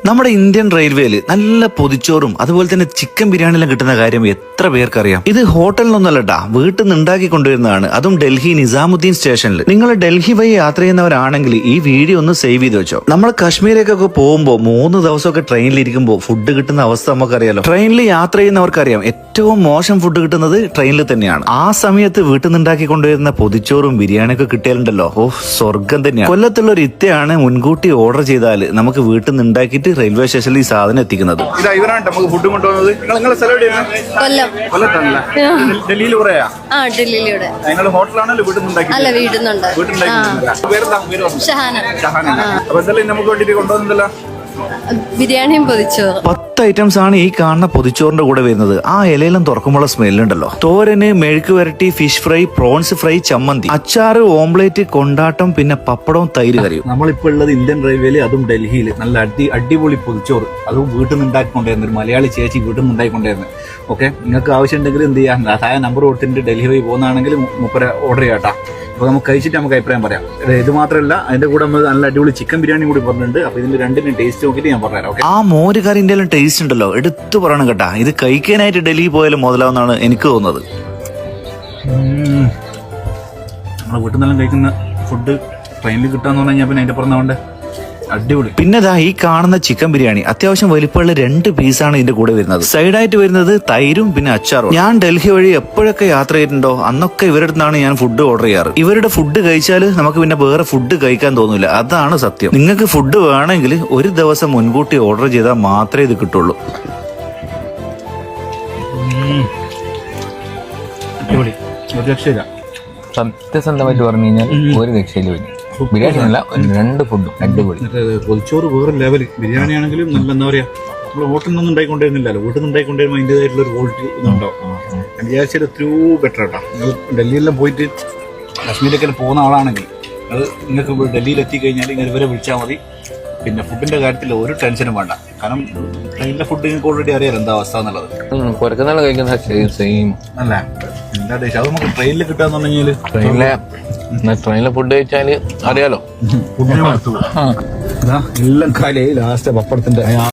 നമ്മുടെ ഇന്ത്യൻ റെയിൽവേയിൽ നല്ല പൊതിച്ചോറും അതുപോലെ തന്നെ ചിക്കൻ ബിരിയാണിയെല്ലാം കിട്ടുന്ന കാര്യം എത്ര പേർക്കറിയാം. ഇത് ഹോട്ടലിൽ നിന്നല്ലട്ടാ, വീട്ടിൽ നിന്ന് ഉണ്ടാക്കി കൊണ്ടുവരുന്നതാണ്. അതും ഡൽഹി നിസാമുദ്ദീൻ സ്റ്റേഷനിൽ. നിങ്ങൾ ഡൽഹി വഴി യാത്ര ചെയ്യുന്നവരാണെങ്കിൽ ഈ വീഡിയോ ഒന്ന് സേവ് ചെയ്ത് വെച്ചോ. നമ്മൾ കശ്മീരേക്കൊക്കെ പോകുമ്പോൾ 3 ദിവസമൊക്കെ ട്രെയിനിൽ ഇരിക്കുമ്പോൾ ഫുഡ് കിട്ടുന്ന അവസ്ഥ നമുക്കറിയാലോ. ട്രെയിനിൽ യാത്ര ചെയ്യുന്നവർക്കറിയാം ഏറ്റവും മോശം ഫുഡ് കിട്ടുന്നത് ട്രെയിനിൽ തന്നെയാണ്. ആ സമയത്ത് വീട്ടിൽ നിന്ന് ഉണ്ടാക്കി കൊണ്ടുവരുന്ന പൊതിച്ചോറും ബിരിയാണിയൊക്കെ കിട്ടിയാലുണ്ടല്ലോ, സ്വർഗം തന്നെയാണ്. കൊല്ലത്തുള്ള ഒരു ഇത്തയാണ് മുൻകൂട്ടി ഓർഡർ ചെയ്താൽ നമുക്ക് വീട്ടിൽ നിന്ന് ഉണ്ടാക്കിയിട്ട് റെയിൽവേ സ്റ്റേഷനിൽ ഈ സാധനം എത്തിക്കുന്നത്. നമുക്ക് ഫുഡ് കൊണ്ടുവന്നത് നിങ്ങളെ സ്ഥലം കൊല്ലത്താണല്ലേ? ഡൽഹിയിൽ പറയാ ഡൽഹിയിലൂടെ ഹോട്ടലാണല്ലോ വീട്ടിൽ നമുക്ക് വേണ്ടിട്ട് കൊണ്ടുവന്നല്ലോ ബിരിയാണിയും പൊതിച്ചോറ്. 10 ഐറ്റംസ് ആണ് ഈ കാണുന്ന പൊതിച്ചോറിന്റെ കൂടെ വരുന്നത്. ആ ഇലയിലും തുറക്കുമ്പോൾ സ്മെല്ലുണ്ടല്ലോ. തോരന്, മെഴുക്ക് വരട്ടി, ഫിഷ് ഫ്രൈ, പ്രോൺസ് ഫ്രൈ, ചമ്മന്തി, അച്ചാറ്, ഓംപ്ലേറ്റ്, കൊണ്ടാട്ടം, പിന്നെ പപ്പടവും തൈര് കറിയും. നമ്മളിപ്പോ ഉള്ളത് ഇന്ത്യൻ റെയിൽവേയിൽ, അതും ഡൽഹിയിൽ. നല്ല അടിപൊളി പൊതിച്ചോറ്, അതും വീട്ടിൽ നിന്ന് ഉണ്ടാക്കിക്കൊണ്ടിരുന്നത്. ഒരു മലയാളി ചേച്ചി വീട്ടിൽ നിന്ന് ഉണ്ടാക്കിക്കൊണ്ടിരുന്നത്. ഓക്കെ, നിങ്ങൾക്ക് ആവശ്യമുണ്ടെങ്കിൽ എന്ത് ചെയ്യാം, താഴെ നമ്പർ കൊടുത്തിട്ട് ഡൽഹി വഴി പോകുന്നതാണെങ്കിൽ മുപ്പര ഓർഡർ ചെയ്യാട്ടാ. അപ്പോൾ നമുക്ക് കഴിച്ചിട്ട് നമുക്ക് അഭിപ്രായം പറയാം. ഇത് മാത്രമല്ല, അതിന്റെ കൂടെ നമ്മൾ നല്ല അടിപൊളി ചിക്കൻ ബിരിയാണി കൂടി പറഞ്ഞിട്ടുണ്ട്. അപ്പൊ ഇതിന്റെ രണ്ടിനും ടേസ്റ്റ് നോക്കിയിട്ട് ഞാൻ പറഞ്ഞുതരാം. ആ മോര് കറിന്റെ എല്ലാം ടേസ്റ്റ് ഉണ്ടല്ലോ, എടുത്തു പറയണം കേട്ടാ. ഇത് കഴിക്കാനായിട്ട് ഡൽഹി പോയാലും മുതലാവുന്നതാണ് എനിക്ക് തോന്നുന്നത്. നമ്മളെ വീട്ടിൽ നിന്നെല്ലാം കഴിക്കുന്ന ഫുഡ് ട്രെയിനിൽ കിട്ടാന്ന് പറഞ്ഞു കഴിഞ്ഞാൽ പിന്നെ അതിന്റെ പുറന്നാവണ്ടേ, അടിപൊളി. പിന്നെ ദാ ഈ കാണുന്ന ചിക്കൻ ബിരിയാണി അത്യാവശ്യം വലിപ്പമുള്ള 2 പീസാണ് ഇതിന്റെ കൂടെ വരുന്നത്. സൈഡായിട്ട് വരുന്നത് തൈരും പിന്നെ അച്ചാറും. ഞാൻ ഡൽഹി വഴി എപ്പോഴൊക്കെ യാത്ര ചെയ്തിട്ടുണ്ടോ അന്നൊക്കെ ഇവരുടെ അടുത്താണ് ഞാൻ ഫുഡ് ഓർഡർ ചെയ്യാറ്. ഇവരുടെ ഫുഡ് കഴിച്ചാൽ നമുക്ക് പിന്നെ വേറെ ഫുഡ് കഴിക്കാൻ തോന്നില്ല, അതാണ് സത്യം. നിങ്ങൾക്ക് ഫുഡ് വേണമെങ്കിൽ ഒരു ദിവസം മുൻകൂട്ടി ഓർഡർ ചെയ്താൽ മാത്രമേ ഇത് കിട്ടുള്ളൂ. അടിപൊളി, ഒരു രക്ഷയില്ല. സത്യസന്ധമായിട്ട് പറഞ്ഞു കഴിഞ്ഞാൽ ഒരു രക്ഷയില്ല. ബിരിയാണി അല്ല, 2 ഫുഡും അടിപൊളി. പൊതിച്ചോറ് വേറെ ലെവൽ. ബിരിയാണി ആണെങ്കിലും നല്ല എന്താ പറയാ, നമ്മൾ ഹോട്ടലിൽ നിന്നും ഉണ്ടായിക്കൊണ്ടിരുന്നില്ലല്ലോ. വീട്ടിൽ നിന്ന് ഉണ്ടായിക്കൊണ്ടിരുമ്പോൾ അതിൻ്റെതായിട്ടുള്ള ഒരു ക്വാളിറ്റി ഇതുണ്ടാവും. ഞാൻ വിചാരിച്ചാൽ എത്രയോ ബെറ്റർ ആട്ടാ. നിങ്ങൾ ഡൽഹിയിലെല്ലാം പോയിട്ട് കാശ്മീരിലേക്കെല്ലാം പോകുന്ന ആളാണെങ്കിൽ അത് നിങ്ങൾക്ക് ഡൽഹിയിൽ എത്തിക്കഴിഞ്ഞാൽ ഇങ്ങനെ ഇവരെ വിളിച്ചാൽ മതി. പിന്നെ ഫുഡിന്റെ കാര്യത്തിൽ ഒരു ടെൻഷനും വേണ്ട. കാരണം ട്രെയിനിലെ ഫുഡ് നിങ്ങൾക്ക് ഓൾറെഡി അറിയാലോ എന്താ അവസ്ഥ എന്നുള്ളത്. പുറത്തുനിന്നുള്ള കഴിക്കുന്ന സെയിം അല്ല, എന്താ ടേസ്റ്റ് അത് നമുക്ക് ട്രെയിനിൽ കിട്ടാന്ന് പറഞ്ഞാൽ ട്രെയിനിലെ ഫുഡ് കഴിച്ചാല് അറിയാലോ. ഫുഡിന് എല്ലാം കാലേ ലാസ്റ്റ് പപ്പടത്തിന്റെ